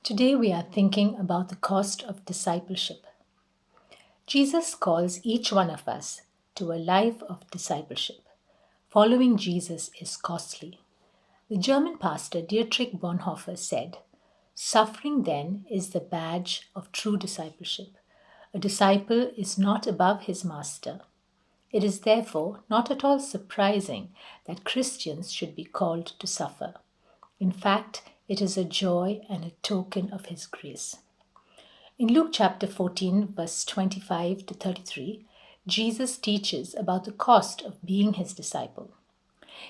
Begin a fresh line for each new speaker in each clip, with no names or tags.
Today we are thinking about the cost of discipleship. Jesus calls each one of us to a life of discipleship. Following Jesus is costly. The German pastor Dietrich Bonhoeffer said, "Suffering then is the badge of true discipleship. A disciple is not above his master. It is therefore not at all surprising that Christians should be called to suffer. In fact, it is a joy and a token of his grace." In Luke chapter 14, verse 25 to 33, Jesus teaches about the cost of being his disciple.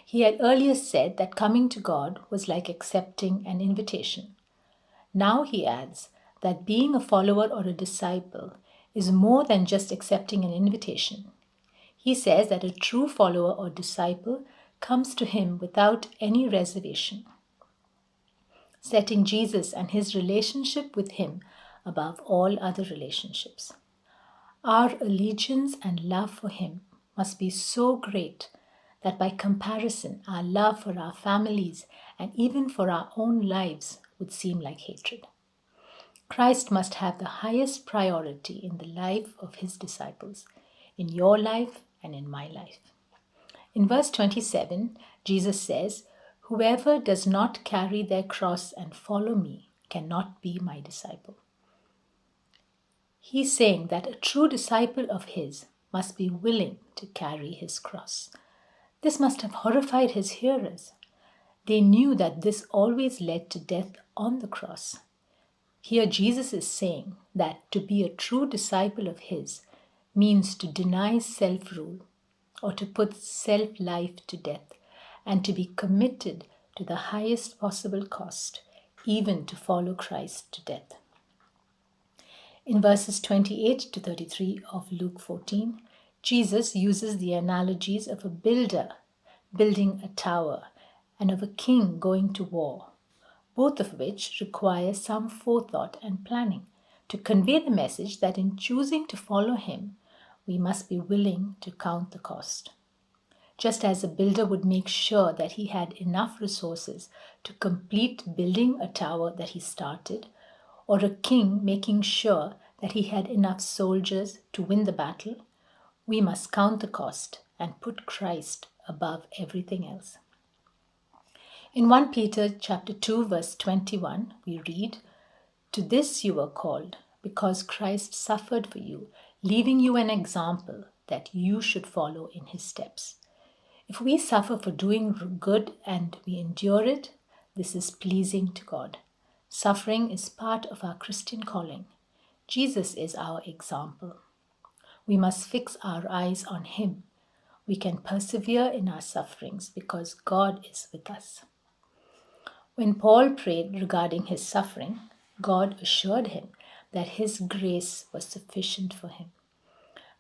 He had earlier said that coming to God was like accepting an invitation. Now he adds that being a follower or a disciple is more than just accepting an invitation. He says that a true follower or disciple comes to him without any reservation, setting Jesus and his relationship with him above all other relationships. Our allegiance and love for him must be so great that by comparison, our love for our families and even for our own lives would seem like hatred. Christ must have the highest priority in the life of his disciples, in your life and in my life. In verse 27, Jesus says, "Whoever does not carry their cross and follow me cannot be my disciple." He's saying that a true disciple of his must be willing to carry his cross. This must have horrified his hearers. They knew that this always led to death on the cross. Here Jesus is saying that to be a true disciple of his means to deny self-rule or to put self-life to death and to be committed to the highest possible cost, even to follow Christ to death. In verses 28 to 33 of Luke 14, Jesus uses the analogies of a builder building a tower and of a king going to war, both of which require some forethought and planning to convey the message that in choosing to follow him, we must be willing to count the cost. Just as a builder would make sure that he had enough resources to complete building a tower that he started, or a king making sure that he had enough soldiers to win the battle, we must count the cost and put Christ above everything else. In 1 Peter chapter 2 verse 21 we read, "To this you were called, because Christ suffered for you, leaving you an example that you should follow in his steps." If we suffer for doing good and we endure it, this is pleasing to God. Suffering is part of our Christian calling. Jesus is our example. We must fix our eyes on him. We can persevere in our sufferings because God is with us. When Paul prayed regarding his suffering, God assured him that his grace was sufficient for him.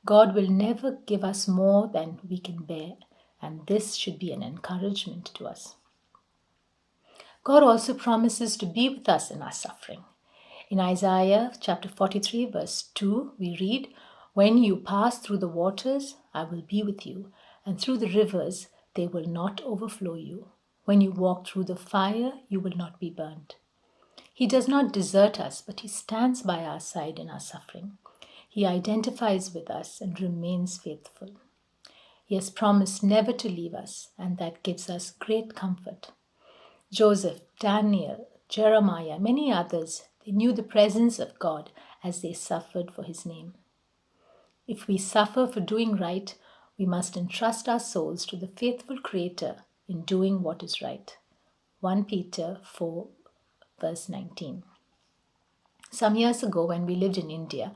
God will never give us more than we can bear, and this should be an encouragement to us. God also promises to be with us in our suffering. In Isaiah chapter 43 verse 2 we read, "When you pass through the waters, I will be with you, and through the rivers, they will not overflow you. When you walk through the fire, you will not be burned." He does not desert us, but he stands by our side in our suffering. He identifies with us and remains faithful. He has promised never to leave us, and that gives us great comfort. Joseph, Daniel, Jeremiah, many others, they knew the presence of God as they suffered for his name. If we suffer for doing right, we must entrust our souls to the faithful Creator in doing what is right. 1 Peter 4 verse 19. Some years ago when we lived in India,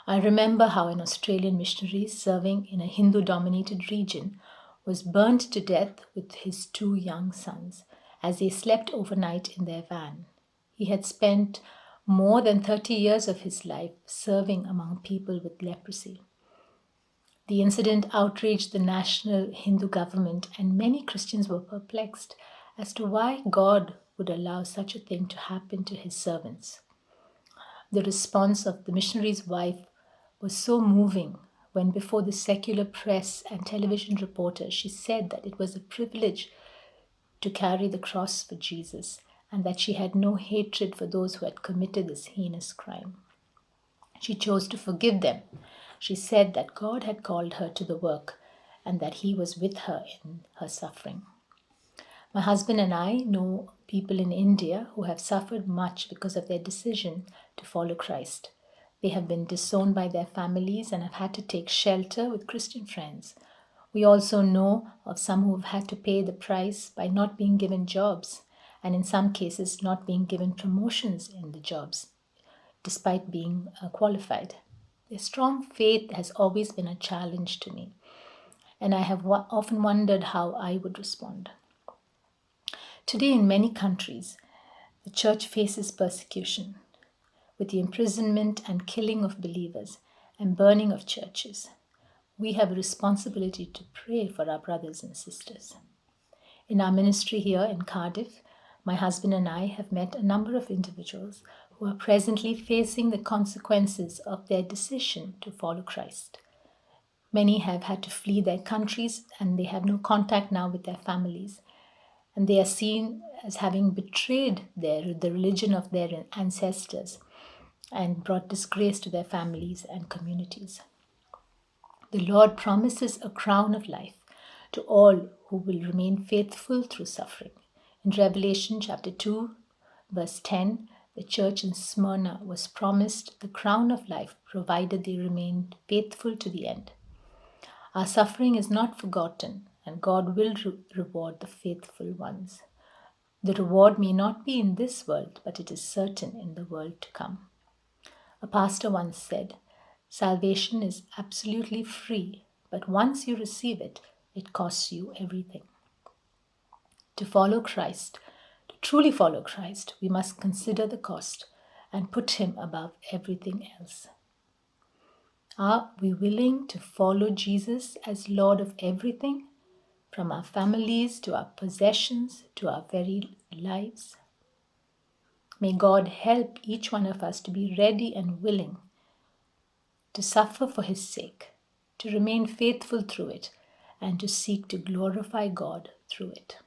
I remember how an Australian missionary serving in a Hindu-dominated region was burnt to death with his 2 young sons as they slept overnight in their van. He had spent more than 30 years of his life serving among people with leprosy. The incident outraged the national Hindu government, and many Christians were perplexed as to why God would allow such a thing to happen to his servants. The response of the missionary's wife was so moving when, before the secular press and television reporters, she said that it was a privilege to carry the cross for Jesus and that she had no hatred for those who had committed this heinous crime. She chose to forgive them. She said that God had called her to the work and that He was with her in her suffering. My husband and I know people in India who have suffered much because of their decision to follow Christ. They have been disowned by their families and have had to take shelter with Christian friends. We also know of some who have had to pay the price by not being given jobs, and in some cases, not being given promotions in the jobs, despite being qualified. Their strong faith has always been a challenge to me, and I have often wondered how I would respond. Today, in many countries, the church faces persecution, with the imprisonment and killing of believers and burning of churches. We have a responsibility to pray for our brothers and sisters. In our ministry here in Cardiff, my husband and I have met a number of individuals who are presently facing the consequences of their decision to follow Christ. Many have had to flee their countries and they have no contact now with their families. And they are seen as having betrayed the religion of their ancestors and brought disgrace to their families and communities. The Lord promises a crown of life to all who will remain faithful through suffering. In Revelation chapter 2, verse 10, the church in Smyrna was promised the crown of life provided they remained faithful to the end. Our suffering is not forgotten, and God will reward the faithful ones. The reward may not be in this world, but it is certain in the world to come. A pastor once said, "Salvation is absolutely free, but once you receive it, it costs you everything." To follow Christ, to truly follow Christ, we must consider the cost and put Him above everything else. Are we willing to follow Jesus as Lord of everything, from our families to our possessions to our very lives? May God help each one of us to be ready and willing to suffer for His sake, to remain faithful through it, and to seek to glorify God through it.